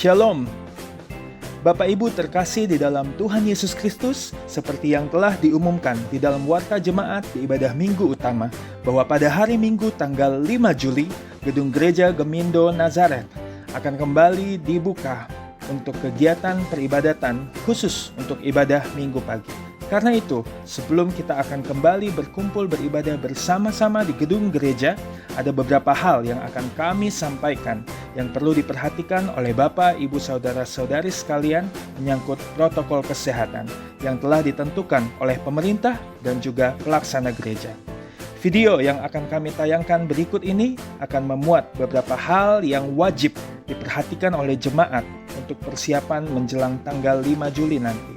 Shalom. Bapak Ibu terkasih di dalam Tuhan Yesus Kristus, seperti yang telah diumumkan di dalam warta jemaat di ibadah Minggu Utama, bahwa pada hari Minggu tanggal 5 Juli, Gedung Gereja Gemindo Nazaret akan kembali dibuka untuk kegiatan peribadatan khusus untuk ibadah Minggu pagi. Karena itu, sebelum kita akan kembali berkumpul beribadah bersama-sama di gedung gereja, ada beberapa hal yang akan kami sampaikan yang perlu diperhatikan oleh Bapak, Ibu, Saudara-saudari sekalian menyangkut protokol kesehatan yang telah ditentukan oleh pemerintah dan juga pelaksana gereja. Video yang akan kami tayangkan berikut ini akan memuat beberapa hal yang wajib diperhatikan oleh jemaat untuk persiapan menjelang tanggal 5 Juli nanti.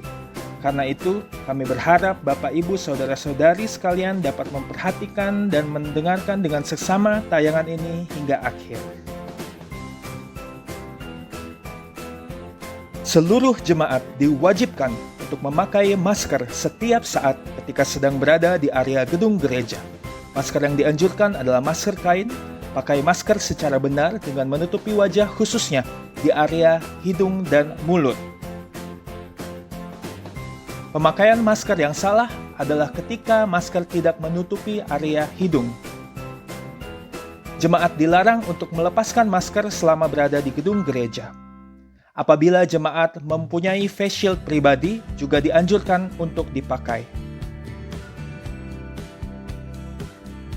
Karena itu, kami berharap Bapak, Ibu, Saudara-saudari sekalian dapat memperhatikan dan mendengarkan dengan seksama tayangan ini hingga akhir. Seluruh jemaat diwajibkan untuk memakai masker setiap saat ketika sedang berada di area gedung gereja. Masker yang dianjurkan adalah masker kain. Pakai masker secara benar dengan menutupi wajah khususnya di area hidung dan mulut. Pemakaian masker yang salah adalah ketika masker tidak menutupi area hidung. Jemaat dilarang untuk melepaskan masker selama berada di gedung gereja. Apabila jemaat mempunyai face shield pribadi, juga dianjurkan untuk dipakai.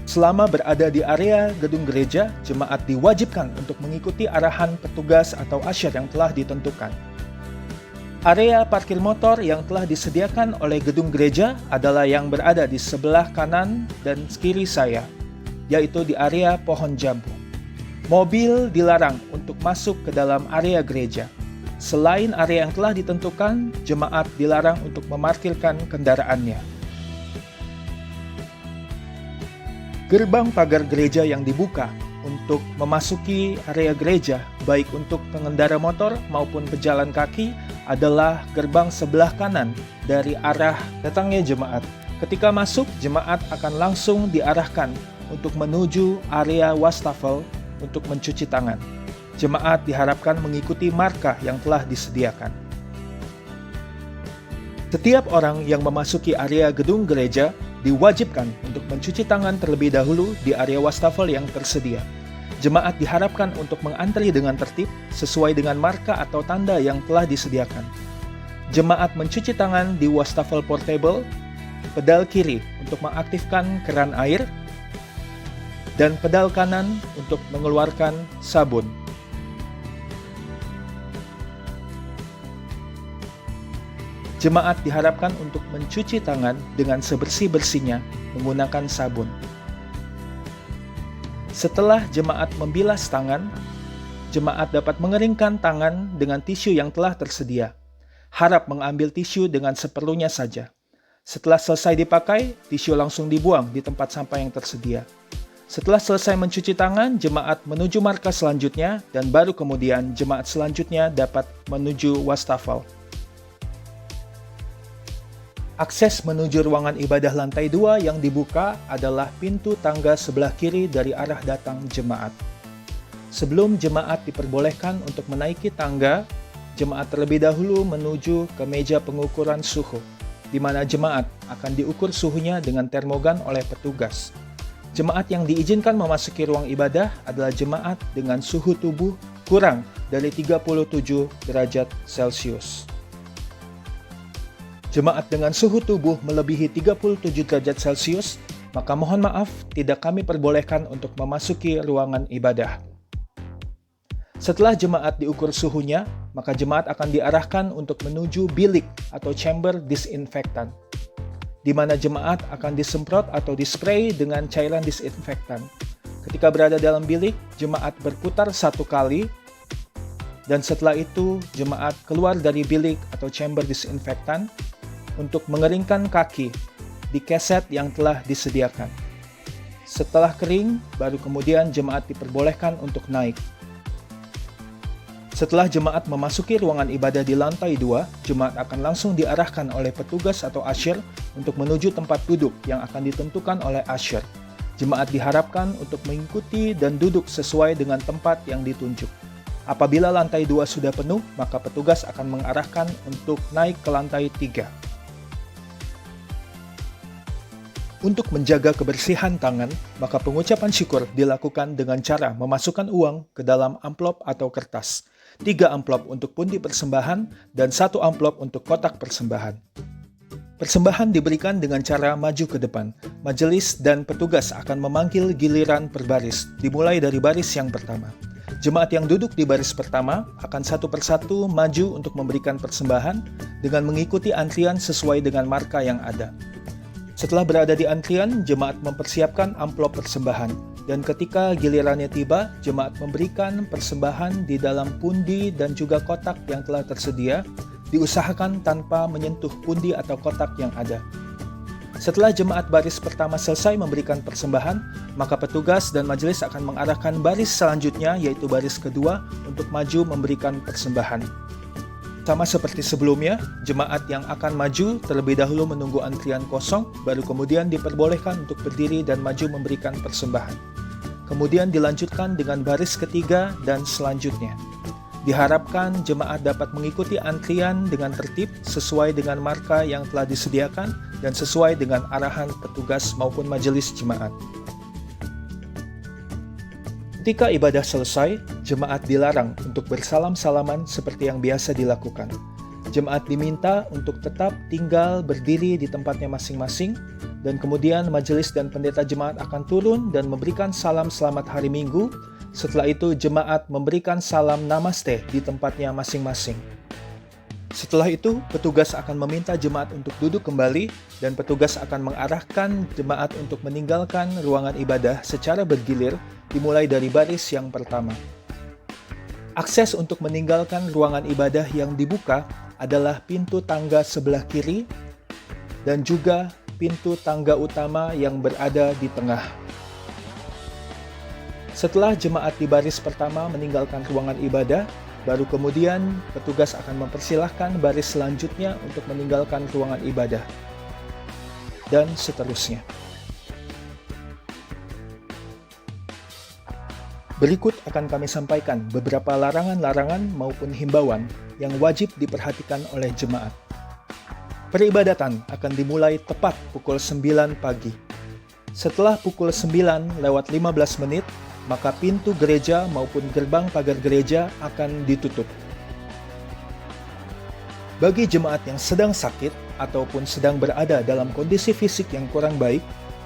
Selama berada di area gedung gereja, jemaat diwajibkan untuk mengikuti arahan petugas atau asyir yang telah ditentukan. Area parkir motor yang telah disediakan oleh gedung gereja adalah yang berada di sebelah kanan dan kiri saya, yaitu di area pohon jambu. Mobil dilarang untuk masuk ke dalam area gereja. Selain area yang telah ditentukan, jemaat dilarang untuk memarkirkan kendaraannya. Gerbang pagar gereja yang dibuka untuk memasuki area gereja, baik untuk pengendara motor maupun pejalan kaki, adalah gerbang sebelah kanan dari arah datangnya jemaat. Ketika masuk, jemaat akan langsung diarahkan untuk menuju area wastafel untuk mencuci tangan. Jemaat diharapkan mengikuti marka yang telah disediakan. Setiap orang yang memasuki area gedung gereja diwajibkan untuk mencuci tangan terlebih dahulu di area wastafel yang tersedia. Jemaat diharapkan untuk mengantri dengan tertib sesuai dengan marka atau tanda yang telah disediakan. Jemaat mencuci tangan di wastafel portable, pedal kiri untuk mengaktifkan keran air, dan pedal kanan untuk mengeluarkan sabun. Jemaat diharapkan untuk mencuci tangan dengan sebersih-bersihnya menggunakan sabun. Setelah jemaat membilas tangan, jemaat dapat mengeringkan tangan dengan tisu yang telah tersedia. Harap mengambil tisu dengan seperlunya saja. Setelah selesai dipakai, tisu langsung dibuang di tempat sampah yang tersedia. Setelah selesai mencuci tangan, jemaat menuju markas selanjutnya dan baru kemudian jemaat selanjutnya dapat menuju wastafel. Akses menuju ruangan ibadah lantai 2 yang dibuka adalah pintu tangga sebelah kiri dari arah datang jemaat. Sebelum jemaat diperbolehkan untuk menaiki tangga, jemaat terlebih dahulu menuju ke meja pengukuran suhu, di mana jemaat akan diukur suhunya dengan termogan oleh petugas. Jemaat yang diizinkan memasuki ruang ibadah adalah jemaat dengan suhu tubuh kurang dari 37 derajat Celcius. Jemaat dengan suhu tubuh melebihi 37 derajat Celcius, maka mohon maaf tidak kami perbolehkan untuk memasuki ruangan ibadah. Setelah jemaat diukur suhunya, maka jemaat akan diarahkan untuk menuju bilik atau chamber disinfektan, di mana jemaat akan disemprot atau dispray dengan cairan disinfektan. Ketika berada dalam bilik, jemaat berputar 1 kali, dan setelah itu jemaat keluar dari bilik atau chamber disinfektan untuk mengeringkan kaki di keset yang telah disediakan. Setelah kering, baru kemudian jemaat diperbolehkan untuk naik. Setelah jemaat memasuki ruangan ibadah di lantai 2, jemaat akan langsung diarahkan oleh petugas atau asyir untuk menuju tempat duduk yang akan ditentukan oleh asyir. Jemaat diharapkan untuk mengikuti dan duduk sesuai dengan tempat yang ditunjuk. Apabila lantai 2 sudah penuh, maka petugas akan mengarahkan untuk naik ke lantai 3. Untuk menjaga kebersihan tangan, maka pengucapan syukur dilakukan dengan cara memasukkan uang ke dalam amplop atau kertas. 3 amplop untuk pundi persembahan dan 1 amplop untuk kotak persembahan. Persembahan diberikan dengan cara maju ke depan. Majelis dan petugas akan memanggil giliran per baris, dimulai dari baris yang pertama. Jemaat yang duduk di baris pertama akan satu persatu maju untuk memberikan persembahan dengan mengikuti antrian sesuai dengan marka yang ada. Setelah berada di antrian, jemaat mempersiapkan amplop persembahan, dan ketika gilirannya tiba, jemaat memberikan persembahan di dalam pundi dan juga kotak yang telah tersedia, diusahakan tanpa menyentuh pundi atau kotak yang ada. Setelah jemaat baris pertama selesai memberikan persembahan, maka petugas dan majelis akan mengarahkan baris selanjutnya, yaitu baris kedua, untuk maju memberikan persembahan. Sama seperti sebelumnya, jemaat yang akan maju terlebih dahulu menunggu antrian kosong, baru kemudian diperbolehkan untuk berdiri dan maju memberikan persembahan. Kemudian dilanjutkan dengan baris ketiga dan selanjutnya. Diharapkan jemaat dapat mengikuti antrian dengan tertib sesuai dengan marka yang telah disediakan dan sesuai dengan arahan petugas maupun majelis jemaat. Ketika ibadah selesai, jemaat dilarang untuk bersalam-salaman seperti yang biasa dilakukan. Jemaat diminta untuk tetap tinggal berdiri di tempatnya masing-masing, dan kemudian majelis dan pendeta jemaat akan turun dan memberikan salam selamat hari Minggu. Setelah itu, jemaat memberikan salam namaste di tempatnya masing-masing. Setelah itu, petugas akan meminta jemaat untuk duduk kembali dan petugas akan mengarahkan jemaat untuk meninggalkan ruangan ibadah secara bergilir, dimulai dari baris yang pertama. Akses untuk meninggalkan ruangan ibadah yang dibuka adalah pintu tangga sebelah kiri dan juga pintu tangga utama yang berada di tengah. Setelah jemaat di baris pertama meninggalkan ruangan ibadah, baru kemudian petugas akan mempersilahkan baris selanjutnya untuk meninggalkan ruangan ibadah, dan seterusnya. Berikut akan kami sampaikan beberapa larangan-larangan maupun himbauan yang wajib diperhatikan oleh jemaat. Peribadatan akan dimulai tepat pukul 9 pagi. Setelah pukul 9:15 menit, maka pintu gereja maupun gerbang pagar gereja akan ditutup. Bagi jemaat yang sedang sakit ataupun sedang berada dalam kondisi fisik yang kurang baik,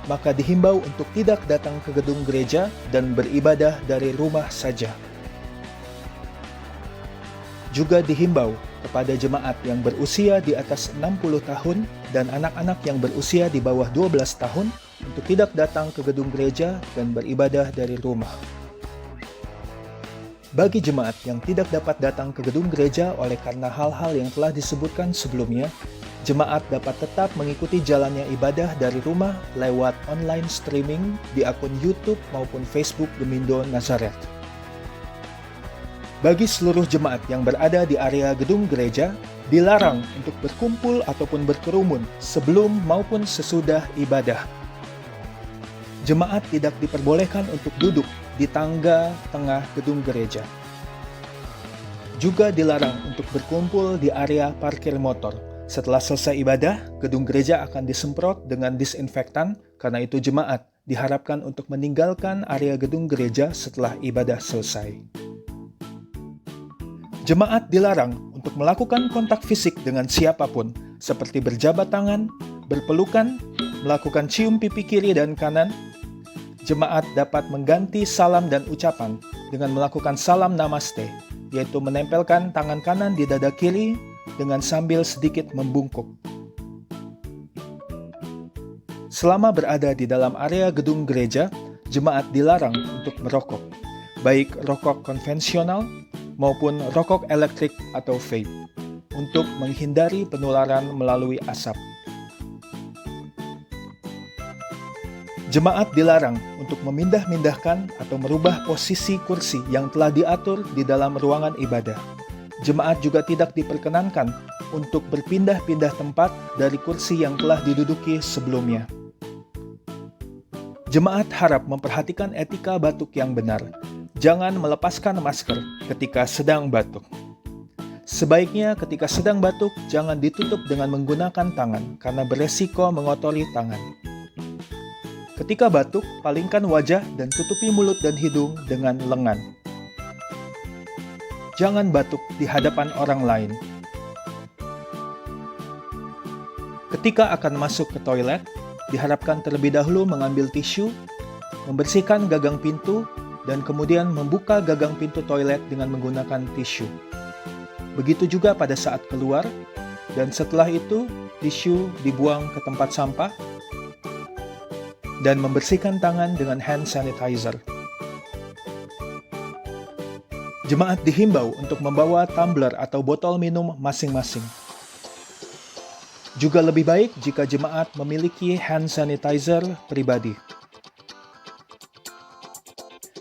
maka dihimbau untuk tidak datang ke gedung gereja dan beribadah dari rumah saja. Juga dihimbau kepada jemaat yang berusia di atas 60 tahun dan anak-anak yang berusia di bawah 12 tahun untuk tidak datang ke gedung gereja dan beribadah dari rumah. Bagi jemaat yang tidak dapat datang ke gedung gereja oleh karena hal-hal yang telah disebutkan sebelumnya, jemaat dapat tetap mengikuti jalannya ibadah dari rumah lewat online streaming di akun YouTube maupun Facebook Gemindo Nazaret. Bagi seluruh jemaat yang berada di area gedung gereja, dilarang untuk berkumpul ataupun berkerumun sebelum maupun sesudah ibadah. Jemaat tidak diperbolehkan untuk duduk di tangga tengah gedung gereja. Juga dilarang untuk berkumpul di area parkir motor. Setelah selesai ibadah, gedung gereja akan disemprot dengan disinfektan, karena itu jemaat diharapkan untuk meninggalkan area gedung gereja setelah ibadah selesai. Jemaat dilarang untuk melakukan kontak fisik dengan siapapun, seperti berjabat tangan, berpelukan, melakukan cium pipi kiri dan kanan. Jemaat dapat mengganti salam dan ucapan dengan melakukan salam namaste, yaitu menempelkan tangan kanan di dada kiri dengan sambil sedikit membungkuk. Selama berada di dalam area gedung gereja, jemaat dilarang untuk merokok, baik rokok konvensional maupun rokok elektrik atau vape, untuk menghindari penularan melalui asap. Jemaat dilarang untuk memindah-mindahkan atau merubah posisi kursi yang telah diatur di dalam ruangan ibadah. Jemaat juga tidak diperkenankan untuk berpindah-pindah tempat dari kursi yang telah diduduki sebelumnya. Jemaat harap memperhatikan etika batuk yang benar. Jangan melepaskan masker ketika sedang batuk. Sebaiknya ketika sedang batuk, jangan ditutup dengan menggunakan tangan karena beresiko mengotori tangan. Ketika batuk, palingkan wajah dan tutupi mulut dan hidung dengan lengan. Jangan batuk di hadapan orang lain. Ketika akan masuk ke toilet, diharapkan terlebih dahulu mengambil tisu, membersihkan gagang pintu, dan kemudian membuka gagang pintu toilet dengan menggunakan tisu. Begitu juga pada saat keluar, dan setelah itu tisu dibuang ke tempat sampah, dan membersihkan tangan dengan hand sanitizer. Jemaat dihimbau untuk membawa tumbler atau botol minum masing-masing. Juga lebih baik jika jemaat memiliki hand sanitizer pribadi.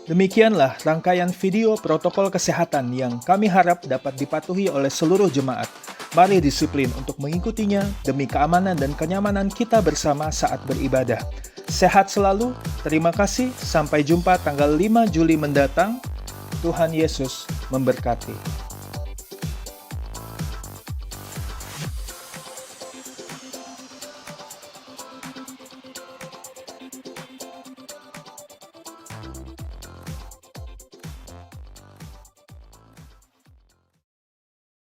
Demikianlah rangkaian video protokol kesehatan yang kami harap dapat dipatuhi oleh seluruh jemaat. Mari disiplin untuk mengikutinya demi keamanan dan kenyamanan kita bersama saat beribadah. Sehat selalu, terima kasih, sampai jumpa tanggal 5 Juli mendatang. Tuhan Yesus memberkati.